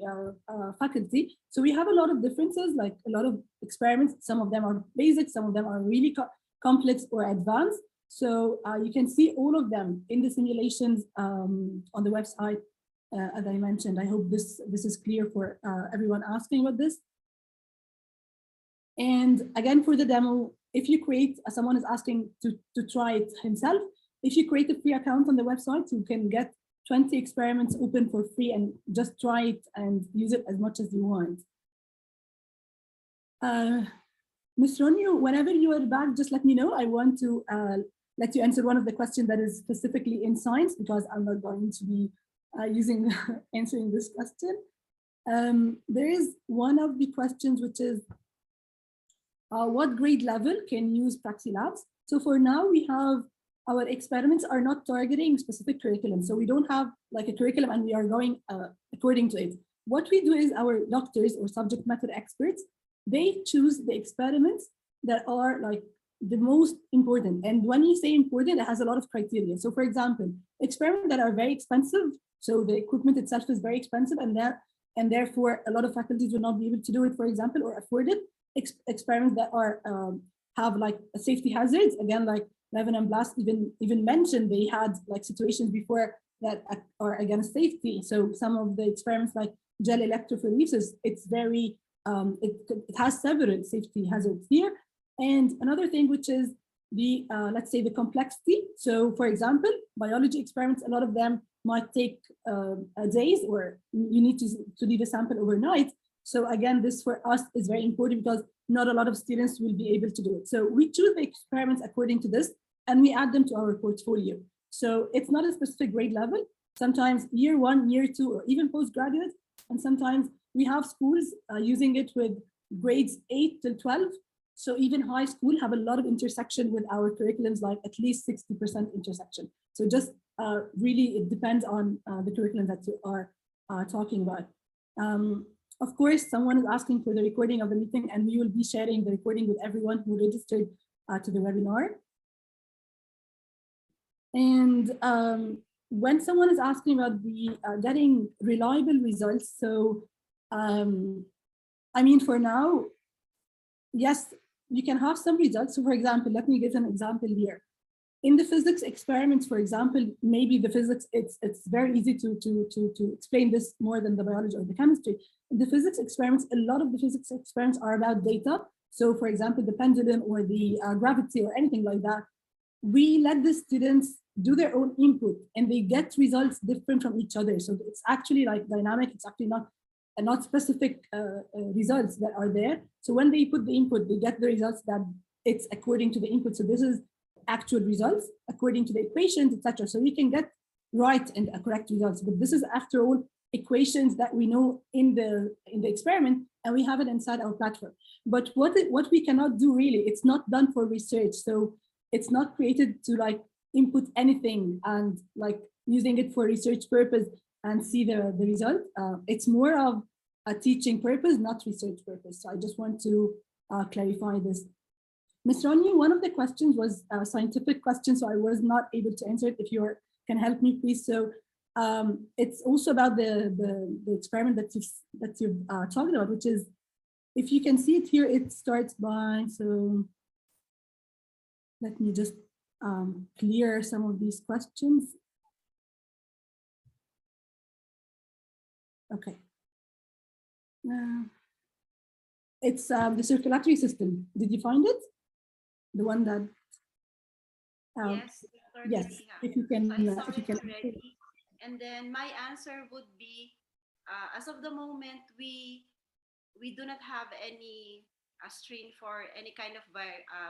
faculty. So we have a lot of differences, like a lot of experiments. Some of them are basic, some of them are really complex or advanced. So you can see all of them in the simulations on the website. as I mentioned. I hope this is clear for everyone asking about this. And again, for the demo, if you create, someone is asking to try it himself, if you create a free account on the website, you can get 20 experiments open for free and just try it and use it as much as you want. Ms. Ronyu, whenever you are back, just let me know. I want to let you answer one of the questions that is specifically in science, because I'm not going to be answering this question. There is one of the questions which is, what grade level can use Praxilabs? So for now, we have our experiments are not targeting specific curriculum. So we don't have like a curriculum and we are going according to it. What we do is our doctors or subject matter experts, they choose the experiments that are like the most important. And when you say important, it has a lot of criteria. So for example, experiments that are very expensive, so the equipment itself is very expensive and therefore a lot of faculties will not be able to do it, for example, or afford it. Experiments that are have like a safety hazards, again, like Levin and Blast even mentioned they had like situations before that are against safety. So some of the experiments like gel electrophoresis, it's very it has several safety hazards here. And another thing, which is the let's say the complexity. So for example, biology experiments, a lot of them might take days, or you need to leave a sample overnight. So again, this for us is very important because not a lot of students will be able to do it. So we choose the experiments according to this and we add them to our portfolio. So it's not a specific grade level. Sometimes year 1, year 2, or even postgraduate. And sometimes we have schools using it with grades 8 till 12. So even high school have a lot of intersection with our curriculums, like at least 60% intersection. So just really, it depends on the curriculum that you are talking about. Of course, someone is asking for the recording of the meeting, and we will be sharing the recording with everyone who registered to the webinar. And when someone is asking about the getting reliable results, so I mean, for now, yes, you can have some results. So for example, let me give an example here. In the physics experiments, for example, maybe the physics, it's very easy to explain this more than the biology or the chemistry. In the physics experiments, a lot of the physics experiments are about data. So for example, the pendulum or the gravity or anything like that, we let the students do their own input and they get results different from each other. So it's actually like dynamic, it's actually not specific results that are there. So when they put the input, they get the results that it's according to the input. So this is actual results according to the equations, etc. So we can get right and correct results, but this is after all equations that we know in the experiment, and we have it inside our platform. But what we cannot do really, it's not done for research. So it's not created to like input anything and like using it for research purpose and see the result. It's more of a teaching purpose, not research purpose. So I just want to clarify this. Ms. Ronyu, one of the questions was a scientific question, so I was not able to answer it. If you can help me, please. So it's also about the experiment that you've talked about, which is, if you can see it here, it starts by, so let me just clear some of these questions. Okay. It's the circulatory system. Did you find it? The one that yes, yes, if you can, so if you can already. And then my answer would be, as of the moment, we do not have any strain for any kind of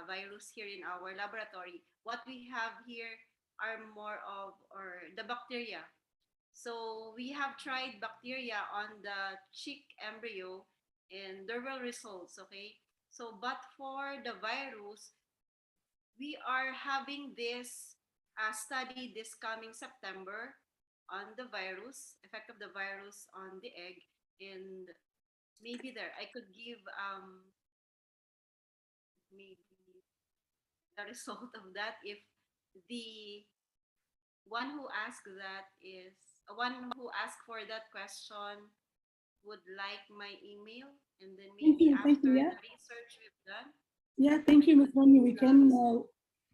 virus here in our laboratory. What we have here are more of the bacteria. So we have tried bacteria on the chick embryo and there were results, okay? So, but for the virus, we are having this study this coming September on the virus, effect of the virus on the egg, and maybe there I could give maybe the result of that if the one who asked that is one who asked for that question would like my email, and then maybe thank you, yeah. the research we've done. Yeah, thank you, Ms. Ronyu.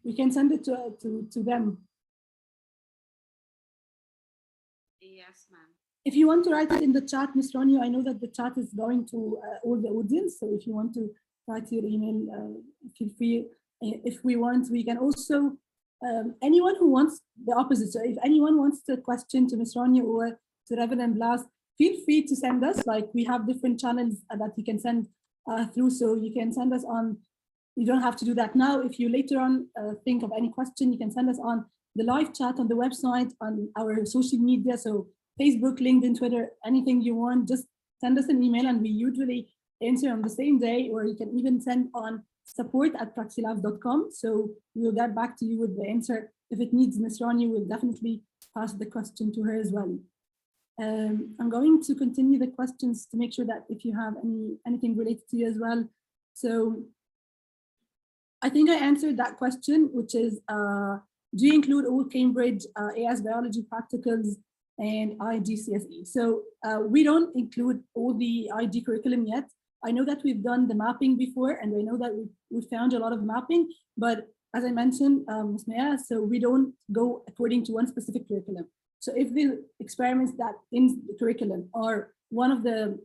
We can send it to them. Yes, ma'am. If you want to write it in the chat, Ms. Ronio, I know that the chat is going to all the audience. So if you want to write your email, feel free. If we want, we can also, anyone who wants the opposite. So if anyone wants to question to Ms. Ronio or to Reverend Blas, feel free to send us. Like, we have different channels that you can send through. So you can send us on, you don't have to do that now. If you later on think of any question, you can send us on the live chat on the website, on our social media. So Facebook, LinkedIn, Twitter, anything you want, just send us an email and we usually answer on the same day, or you can even send on support@praxilabs.com. So we'll get back to you with the answer. If it needs Ms. Rani, we'll definitely pass the question to her as well. I'm going to continue the questions to make sure that if you have anything related to you as well. So I think I answered that question, which is, do you include all Cambridge AS biology practicals and IGCSE? So we don't include all the IG curriculum yet. I know that we've done the mapping before, and I know that we found a lot of mapping, but as I mentioned, Ms. Maya, so we don't go according to one specific curriculum. So if the experiments that in the curriculum are one of the,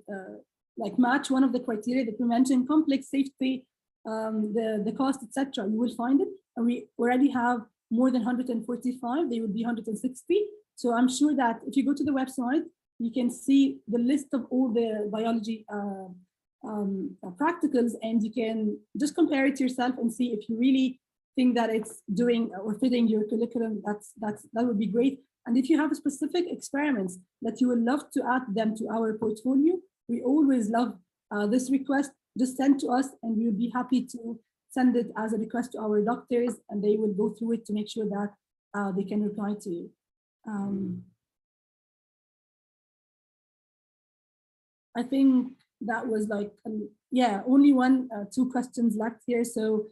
like match one of the criteria that we mentioned, complex, safety, the cost, etc., you will find it. And we already have more than 145, they would be 160. So I'm sure that if you go to the website, you can see the list of all the biology practicals, and you can just compare it to yourself and see if you really think that it's doing or fitting your curriculum. That would be great. And if you have specific experiments that you would love to add them to our portfolio, we always love this request. Just send to us and we would be happy to send it as a request to our doctors, and they will go through it to make sure that they can reply to you. I think that was like, yeah, only two questions left here. So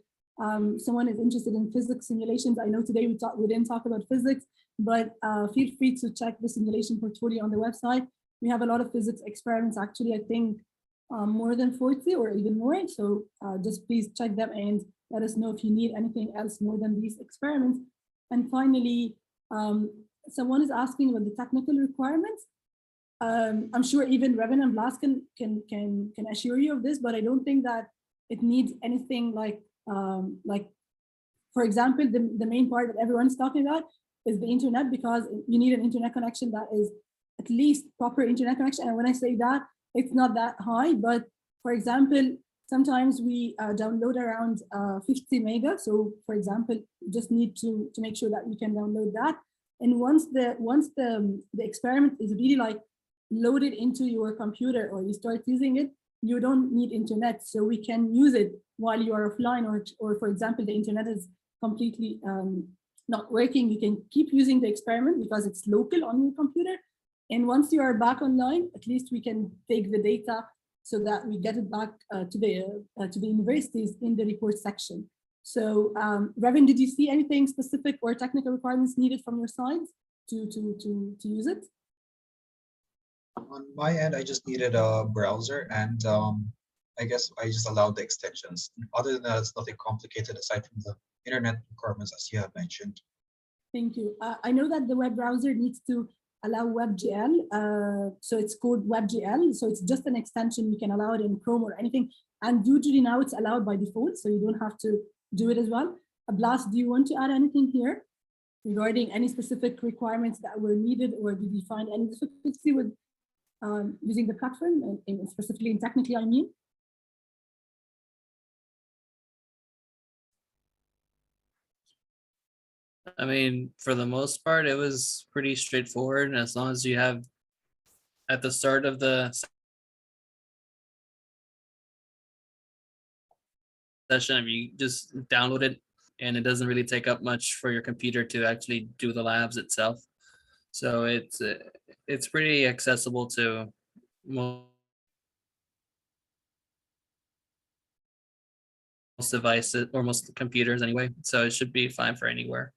someone is interested in physics simulations. I know today we didn't talk about physics, but feel free to check the simulation portfolio on the website. We have a lot of physics experiments, actually, I think more than 40 or even more. So just please check them and let us know if you need anything else more than these experiments. And finally, someone is asking about the technical requirements. I'm sure even Revan and Blas can assure you of this, but I don't think that it needs anything like for example, the main part that everyone's talking about is the internet, because you need an internet connection that is at least proper internet connection. And when I say that, it's not that high, but for example, sometimes we download around 50 mega. So for example, you just need to make sure that we can download that. And once the experiment is really like loaded into your computer or you start using it, you don't need internet. So we can use it while you are offline, or for example, the internet is completely not working. You can keep using the experiment because it's local on your computer. And once you are back online, at least we can take the data so that we get it back to the universities in the report section. So Revan, did you see anything specific or technical requirements needed from your side to use it? On my end, I just needed a browser, and I guess I just allowed the extensions. Other than that, it's nothing complicated aside from the internet requirements, as you have mentioned. Thank you. I know that the web browser needs to allow WebGL, so it's called WebGL. So it's just an extension. You can allow it in Chrome or anything. And usually now it's allowed by default, so you don't have to do it as well. Blas, do you want to add anything here regarding any specific requirements that were needed, or did you find any difficulty with using the platform, and specifically and technically, I mean? I mean, for the most part, it was pretty straightforward. As long as you have at the start of the session, you just download it, and it doesn't really take up much for your computer to actually do the labs itself. So it's pretty accessible to most devices or most computers anyway. So it should be fine for anywhere.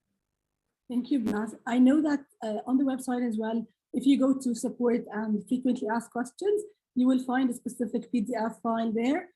Thank you, Blas. I know that on the website as well, if you go to support and frequently asked questions, you will find a specific PDF file there.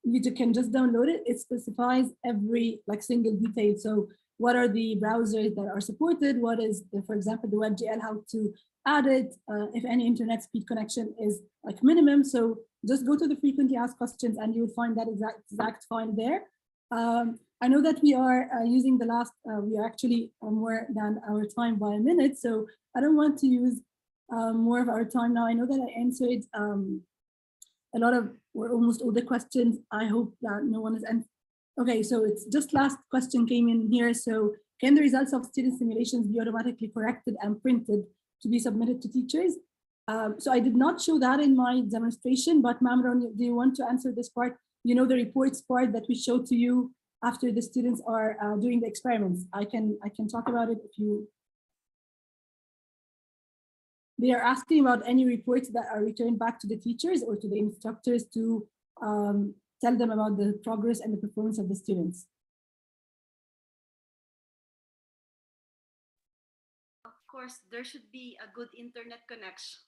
You can just download it. It specifies every single detail. So what are the browsers that are supported? What is, for example, the WebGL, how to added, if any internet speed connection is like minimum. So just go to the frequently asked questions and you will find that exact file there. I know that we are using the last, we are actually more than our time by a minute. So I don't want to use more of our time now. I know that I answered a lot of, or almost all the questions. I hope that no one is, okay, so it's just last question came in here. So can the results of student simulations be automatically corrected and printed to be submitted to teachers? So I did not show that in my demonstration, but Ma'am Ron, do you want to answer this part? You know, the reports part that we showed to you after the students are doing the experiments. I can talk about it if you. They are asking about any reports that are returned back to the teachers or to the instructors to tell them about the progress and the performance of the students. Of course, there should be a good internet connection.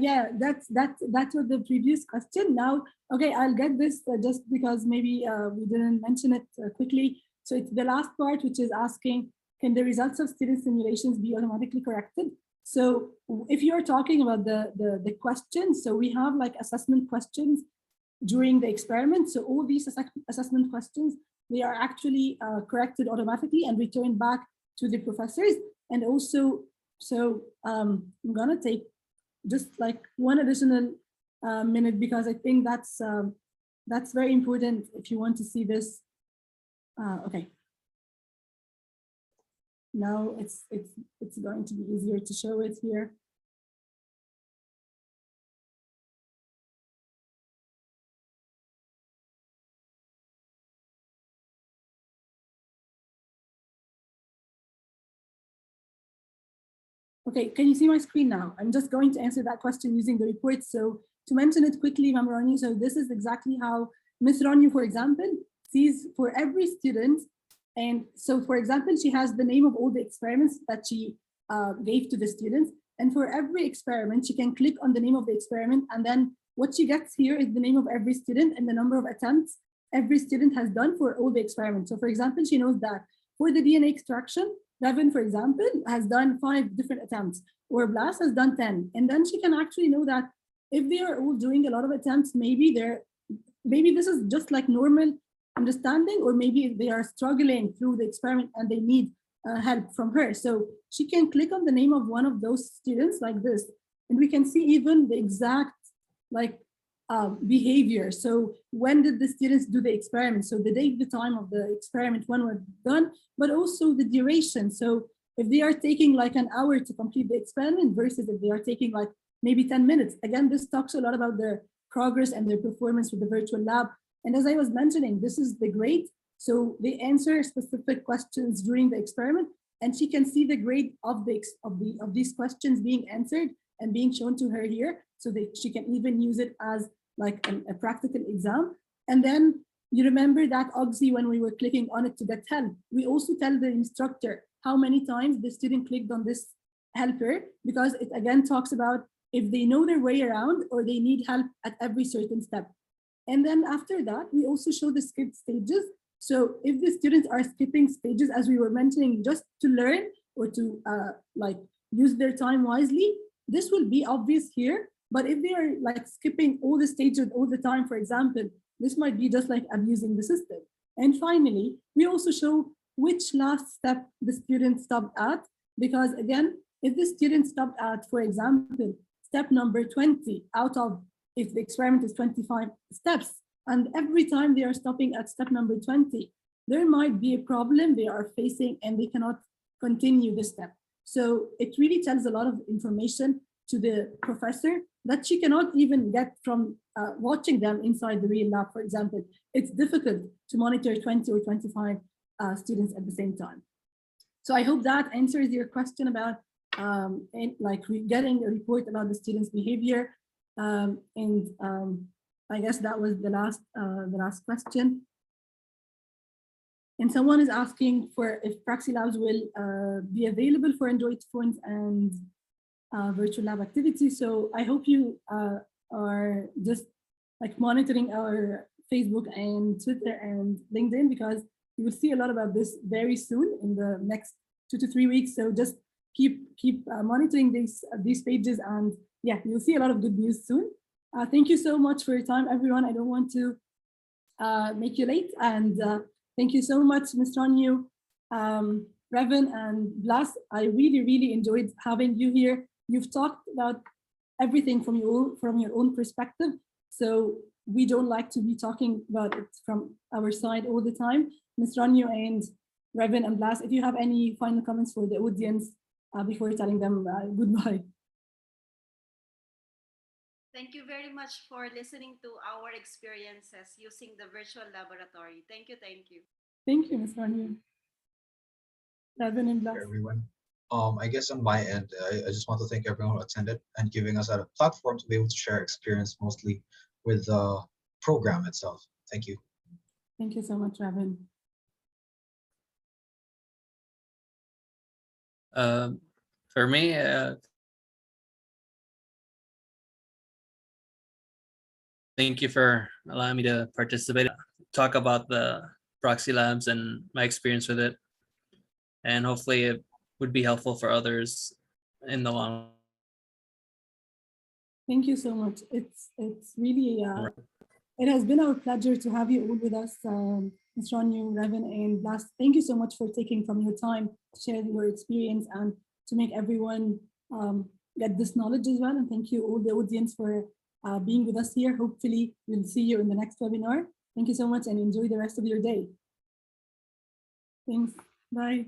Yeah, that was the previous question. Now, okay, I'll get this just because maybe we didn't mention it quickly. So it's the last part, which is asking, can the results of student simulations be automatically corrected? So if you're talking about the questions, so we have like assessment questions during the experiment. So all these assessment questions, they are actually corrected automatically and returned back to the professors. And also, so I'm gonna take just like one additional minute because I think that's very important if you want to see this. Okay. Now it's going to be easier to show it here. Okay, can you see my screen now? I'm just going to answer that question using the report. So to mention it quickly, Ma'am Rani, so this is exactly how Ms. Rani, for example, sees for every student. And so, for example, she has the name of all the experiments that she gave to the students. And for every experiment, she can click on the name of the experiment. And then what she gets here is the name of every student and the number of attempts every student has done for all the experiments. So for example, she knows that for the DNA extraction, Devin, for example, has done 5 different attempts, or Blas has done 10. And then she can actually know that if they are all doing a lot of attempts, maybe this is just like normal understanding, or maybe they are struggling through the experiment and they need help from her. So she can click on the name of one of those students like this, and we can see even the exact like behavior. So when did the students do the experiment? So the date, the time of the experiment, when was done, but also the duration. So if they are taking like an hour to complete the experiment versus if they are taking like maybe 10 minutes. Again, this talks a lot about their progress and their performance with the virtual lab. And as I was mentioning, this is the grade. So they answer specific questions during the experiment, and she can see the grade of these questions being answered and being shown to her here, so that she can even use it as like a practical exam. And then you remember that OGSI, when we were clicking on it to get help, we also tell the instructor how many times the student clicked on this helper, because it again talks about if they know their way around or they need help at every certain step. And then after that, we also show the skipped stages. So if the students are skipping stages, as we were mentioning, just to learn or to like use their time wisely, this will be obvious here. But if they are like skipping all the stages all the time, for example, this might be just like abusing the system. And finally, we also show which last step the student stopped at, because again, if the student stopped at, for example, step number 20 out of, if the experiment is 25 steps, and every time they are stopping at step number 20, there might be a problem they are facing and they cannot continue the step. So it really tells a lot of information to the professor that she cannot even get from watching them inside the real lab, for example. It's difficult to monitor 20 or 25 students at the same time. So I hope that answers your question about like getting a report about the students' behavior. I guess that was the last question. And someone is asking for if Praxilabs will be available for Android phones and virtual lab activities. So I hope you are just like monitoring our Facebook and Twitter and LinkedIn, because you will see a lot about this very soon in the next 2 to 3 weeks. So just keep monitoring these pages, and yeah, you'll see a lot of good news soon. Thank you so much for your time, everyone. I don't want to make you late, and thank you so much, Ms. Ranyu, Revan, and Blas. I really enjoyed having you here. You've talked about everything from your own perspective, so we don't like to be talking about it from our side all the time. Ms. Ranyu and Revan and Blas, if you have any final comments for the audience before telling them goodbye. Thank you very much for listening to our experiences using the virtual laboratory. Thank you. Thank you, Ms. Ranyu. Revan and Blas. Everyone. I guess on my end, I just want to thank everyone who attended and giving us a platform to be able to share experience mostly with the program itself. Thank you. Thank you so much, Revan. For me, thank you for allowing me to participate, talk about the براكسيلابس and my experience with it. And hopefully it would be helpful for others in the long run. Thank you so much. It's really, it has been our pleasure to have you all with us, Ms. Ranyu, Revan, and Blas. Thank you so much for taking from your time to share your experience and to make everyone get this knowledge as well. And thank you all the audience for being with us here. Hopefully we'll see you in the next webinar. Thank you so much and enjoy the rest of your day. Thanks. Bye.